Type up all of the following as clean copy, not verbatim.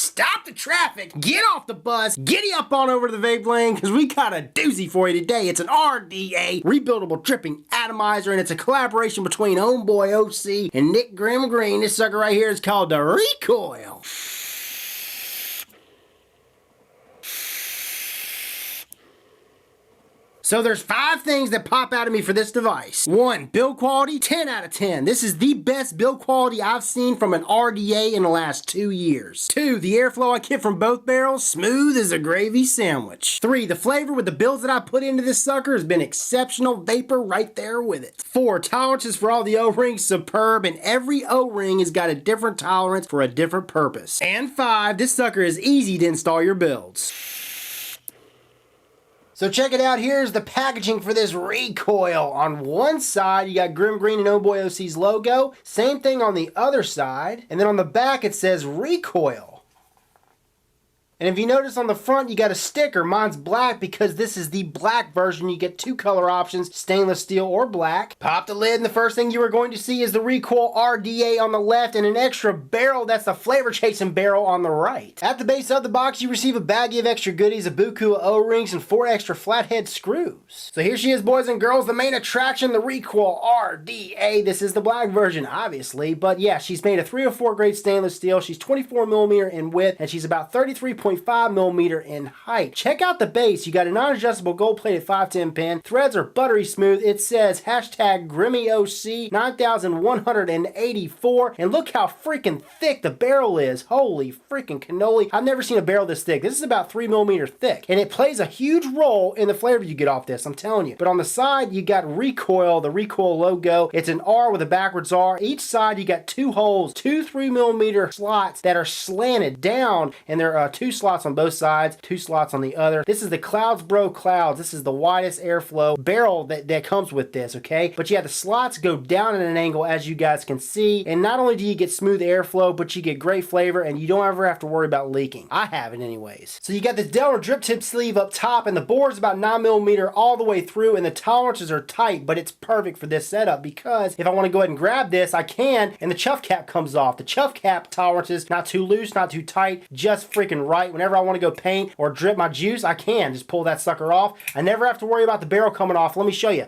stop the traffic, get off the bus, giddy up on over to the vape lane, because we got a doozy for you today. It's an RDA, rebuildable dripping atomizer, and it's a collaboration between Homeboy OC and Nick Grim Green. This sucker right here is called the Recoil. So there's 5 things that pop out of me for this device. 1, build quality, 10 out of 10. This is the best build quality I've seen from an RDA in the last 2 years. 2, the airflow I get from both barrels, smooth as a gravy sandwich. 3, the flavor with the builds that I put into this sucker has been exceptional, vapor right there with it. 4, tolerances for all the O-rings, superb, and every O-ring has got a different tolerance for a different purpose. And 5, this sucker is easy to install your builds. So check it out, here's the packaging for this Recoil. On one side, you got Grim Green and Homeboy OC's logo. Same thing on the other side. And then on the back, it says Recoil. And if you notice on the front, you got a sticker. Mine's black because this is the black version. You get 2 color options, stainless steel or black. Pop the lid and the first thing you are going to see is the Recoil RDA on the left and an extra barrel. That's the flavor chasing barrel on the right. At the base of the box, you receive a baggie of extra goodies, a buku of O-rings, and 4 extra flathead screws. So here she is, boys and girls, the main attraction, the Recoil RDA. This is the black version, obviously, but yeah, she's made of 304 grade stainless steel. She's 24mm in width, and she's about 33.5mm in height. Check out the base. You got a non-adjustable gold-plated 510 pin. Threads are buttery smooth. It says hashtag GrimmyOC 9184. And look how freaking thick the barrel is. Holy freaking cannoli. I've never seen a barrel this thick. This is about 3mm thick. And it plays a huge role in the flavor you get off this, I'm telling you. But on the side, you got Recoil, the Recoil logo. It's an R with a backwards R. Each side, you got 2 holes, 2 3mm slots that are slanted down, and there are 2 slots on both sides, 2 slots on the other. This is the Clouds Bro Clouds. This is the widest airflow barrel that comes with this, okay? But yeah, the slots go down at an angle, as you guys can see, and not only do you get smooth airflow, but you get great flavor, and you don't ever have to worry about leaking. I have it anyways. So you got this Delta drip tip sleeve up top, and the board's about 9mm all the way through, and the tolerances are tight, but it's perfect for this setup because if I want to go ahead and grab this, I can, and the chuff cap comes off. The chuff cap tolerances, not too loose, not too tight, just freaking right. Whenever I want to go paint or drip my juice, I can just pull that sucker off. I never have to worry about the barrel coming off. Let me show you.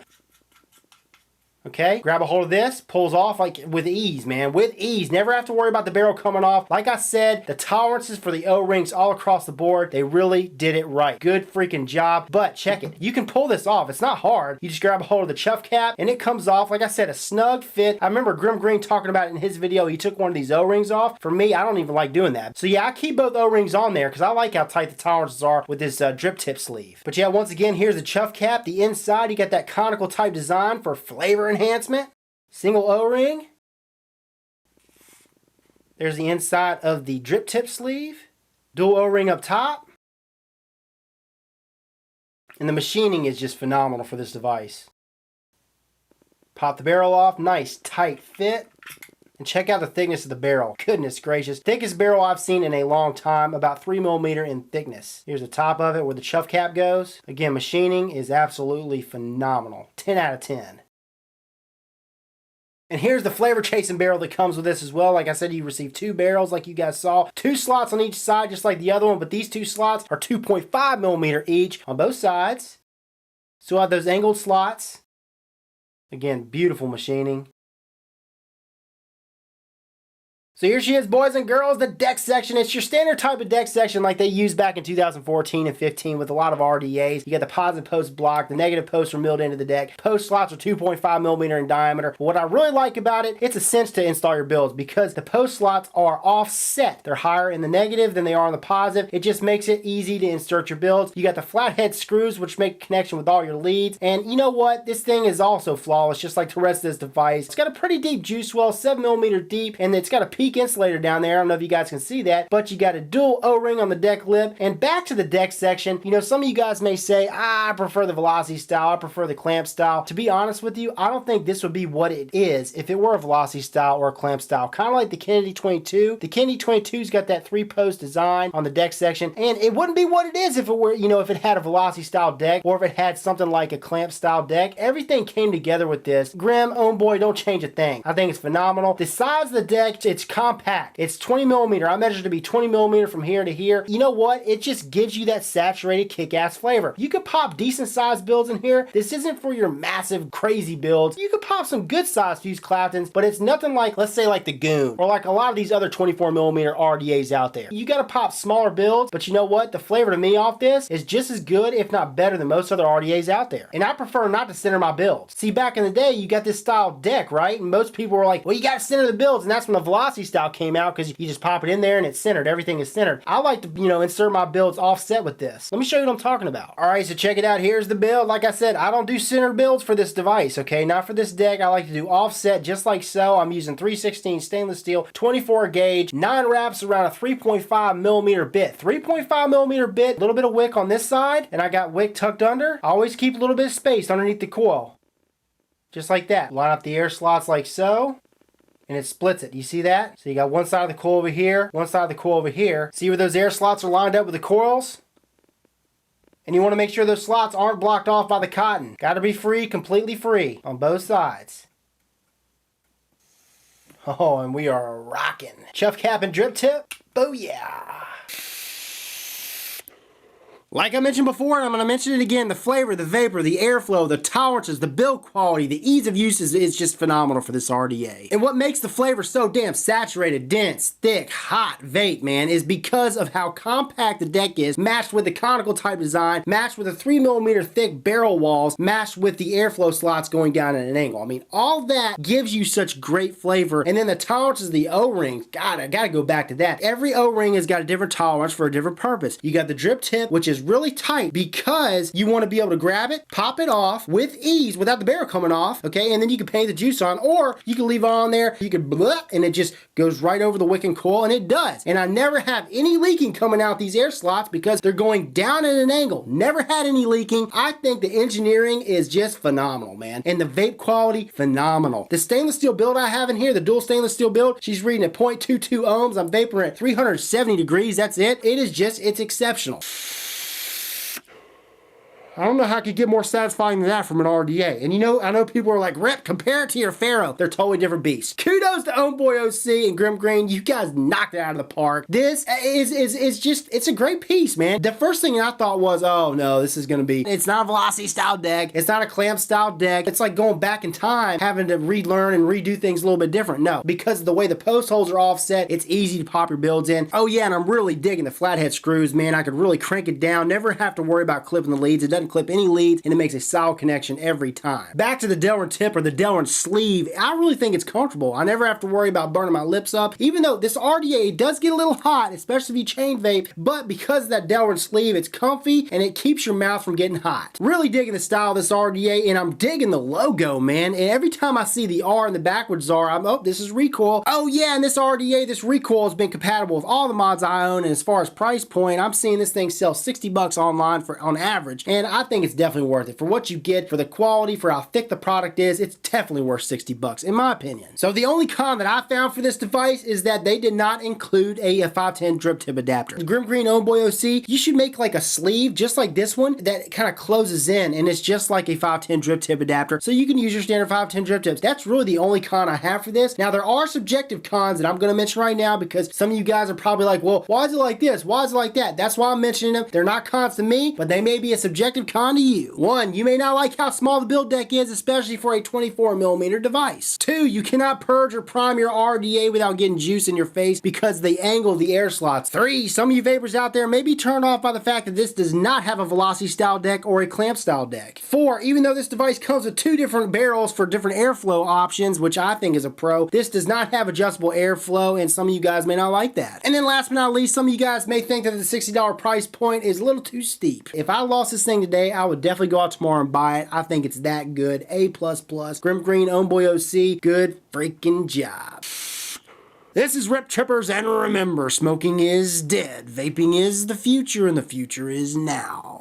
Okay, grab a hold of this, pulls off like with ease, man, with ease. Never have to worry about the barrel coming off. Like I said, the tolerances for the O-rings all across the board, they really did it right. Good freaking job. But check it, you can pull this off. It's not hard. You just grab a hold of the chuff cap and it comes off. Like I said, a snug fit. I remember Grim Green talking about it in his video. He took one of these O-rings off. For me, I don't even like doing that. So yeah, I keep both O-rings on there because I like how tight the tolerances are with this drip tip sleeve. But yeah, once again, here's the chuff cap. The inside, you got that conical type design for flavor enhancement. Single O-ring. There's the inside of the drip tip sleeve. Dual O-ring up top. And the machining is just phenomenal for this device. Pop the barrel off. Nice tight fit. And check out the thickness of the barrel. Goodness gracious. Thickest barrel I've seen in a long time. About 3mm in thickness. Here's the top of it where the chuff cap goes. Again, machining is absolutely phenomenal. 10 out of 10. And here's the flavor chasing barrel that comes with this as well. Like I said, you receive 2 barrels like you guys saw. 2 slots on each side just like the other one. But these 2 slots are 2.5mm each on both sides. So I have those angled slots. Again, beautiful machining. So here she is, boys and girls, the deck section. It's your standard type of deck section like they used back in 2014 and 15 with a lot of RDAs. You got the positive post block, the negative posts are milled into the deck. Post slots are 2.5mm in diameter. But what I really like about it, it's a cinch to install your builds because the post slots are offset. They're higher in the negative than they are in the positive. It just makes it easy to insert your builds. You got the flathead screws, which make a connection with all your leads. And you know what? This thing is also flawless, just like the rest of this device. It's got a pretty deep juice well, 7mm deep, and it's got a peak insulator down there. I don't know if you guys can see that, but you got a dual O-ring on the deck lip. And back to the deck section, you know, some of you guys may say, I prefer the velocity style, I prefer the clamp style. To be honest with you, I don't think this would be what it is if it were a velocity style or a clamp style. Kind of like the Kennedy 22. The Kennedy 22's got that 3-post design on the deck section, and it wouldn't be what it is if it were, you know, if it had a velocity style deck or if it had something like a clamp style deck. Everything came together with this. Grim, Homeboy, don't change a thing. I think it's phenomenal. The size of the deck, it's compact. It's 20 millimeter. I measured to be 20 millimeter from here to here. You know what? It just gives you that saturated kick-ass flavor. You could pop decent sized builds in here. This isn't for your massive crazy builds. You could pop some good sized fused Claptons, but it's nothing like, let's say like the Goon or like a lot of these other 24 millimeter RDAs out there. You gotta pop smaller builds, but you know what? The flavor to me off this is just as good, if not better, than most other RDAs out there. And I prefer not to center my builds. See, back in the day, you got this style deck, right? And most people were like, well, you gotta center the builds, and that's when the Velocity style came out, because you just pop it in there and it's centered. Everything is centered. I like to, you know, insert my builds offset with this. Let me show you what I'm talking about. All right, so check it out. Here's the build. Like I said, I don't do center builds for this device, okay? Not for this deck. I like to do offset just like so. I'm using 316 stainless steel, 24 gauge, 9 wraps around a 3.5 millimeter bit. 3.5 millimeter bit, a little bit of wick on this side, and I got wick tucked under. I always keep a little bit of space underneath the coil. Just like that. Line up the air slots like so, and it splits it. You see that? So you got one side of the coil over here, one side of the coil over here. See where those air slots are lined up with the coils? And you want to make sure those slots aren't blocked off by the cotton. Got to be free, completely free on both sides. Oh, and we are rocking. Chuff cap and drip tip. Booyah! Like I mentioned before, and I'm going to mention it again, the flavor, the vapor, the airflow, the tolerances, the build quality, the ease of use is just phenomenal for this RDA. And what makes the flavor so damn saturated, dense, thick, hot vape, man, is because of how compact the deck is, matched with the conical type design, matched with the 3 millimeter thick barrel walls, matched with the airflow slots going down at an angle. I mean, all that gives you such great flavor. And then the tolerances of the O-rings, God, I gotta go back to that. Every O-ring has got a different tolerance for a different purpose. You got the drip tip, which is really tight because you want to be able to grab it, pop it off with ease without the barrel coming off, okay? And then you can paint the juice on, or you can leave it on there, you can blah, and it just goes right over the wick and coil, and it does. And I never have any leaking coming out these air slots because they're going down at an angle. Never had any leaking. I think the engineering is just phenomenal, man. And the vape quality, phenomenal. The stainless steel build I have in here, the dual stainless steel build, she's reading at 0.22 ohms. I'm vaporing at 370 degrees. That's it. It is just, it's exceptional. I don't know how I could get more satisfying than that from an RDA. And you know, I know people are like, Rip, compare it to your Pharaoh. They're totally different beasts. Kudos to Homeboy OC and Grim Green. You guys knocked it out of the park. This is just, it's a great piece, man. The first thing I thought was, oh no, this is gonna be, it's not a Velocity style deck. It's not a clamp style deck. It's like going back in time, having to relearn and redo things a little bit different. No, because of the way the post holes are offset, it's easy to pop your builds in. Oh yeah, and I'm really digging the flathead screws, man. I could really crank it down. Never have to worry about clipping the leads. It doesn't clip any leads, and it makes a solid connection every time. Back to the Delrin tip or the Delrin sleeve, I really think it's comfortable. I never have to worry about burning my lips up, even though this RDA does get a little hot, especially if you chain vape, but because of that Delrin sleeve, it's comfy and it keeps your mouth from getting hot. Really digging the style of this RDA, and I'm digging the logo, man. And every time I see the R and the backwards R, I'm, oh, this is Recoil. Oh yeah, and this RDA, this Recoil has been compatible with all the mods I own, and as far as price point, I'm seeing this thing sell 60 bucks online for on average, and I think it's definitely worth it. For what you get, for the quality, for how thick the product is, it's definitely worth 60 bucks, in my opinion. So the only con that I found for this device is that they did not include a 510 drip tip adapter. Grim Green Homeboy OC, you should make like a sleeve, just like this one, that kind of closes in, and it's just like a 510 drip tip adapter, so you can use your standard 510 drip tips. That's really the only con I have for this. Now, there are subjective cons that I'm going to mention right now, because some of you guys are probably like, well, why is it like this? Why is it like that? That's why I'm mentioning them. They're not cons to me, but they may be a subjective con to you. One, you may not like how small the build deck is, especially for a 24mm device. Two, you cannot purge or prime your RDA without getting juice in your face because they angle the air slots. Three, some of you vapors out there may be turned off by the fact that this does not have a Velocity style deck or a clamp style deck. Four, even though this device comes with two different barrels for different airflow options, which I think is a pro, this does not have adjustable airflow, and some of you guys may not like that. And then last but not least, some of you guys may think that the $60 price point is a little too steep. If I lost this thing today, I would definitely go out tomorrow and buy it. I think it's that good. A++. Grim Green Homeboy OC, good freaking job. This is Rip Trippers, and remember, smoking is dead, vaping is the future, and the future is now.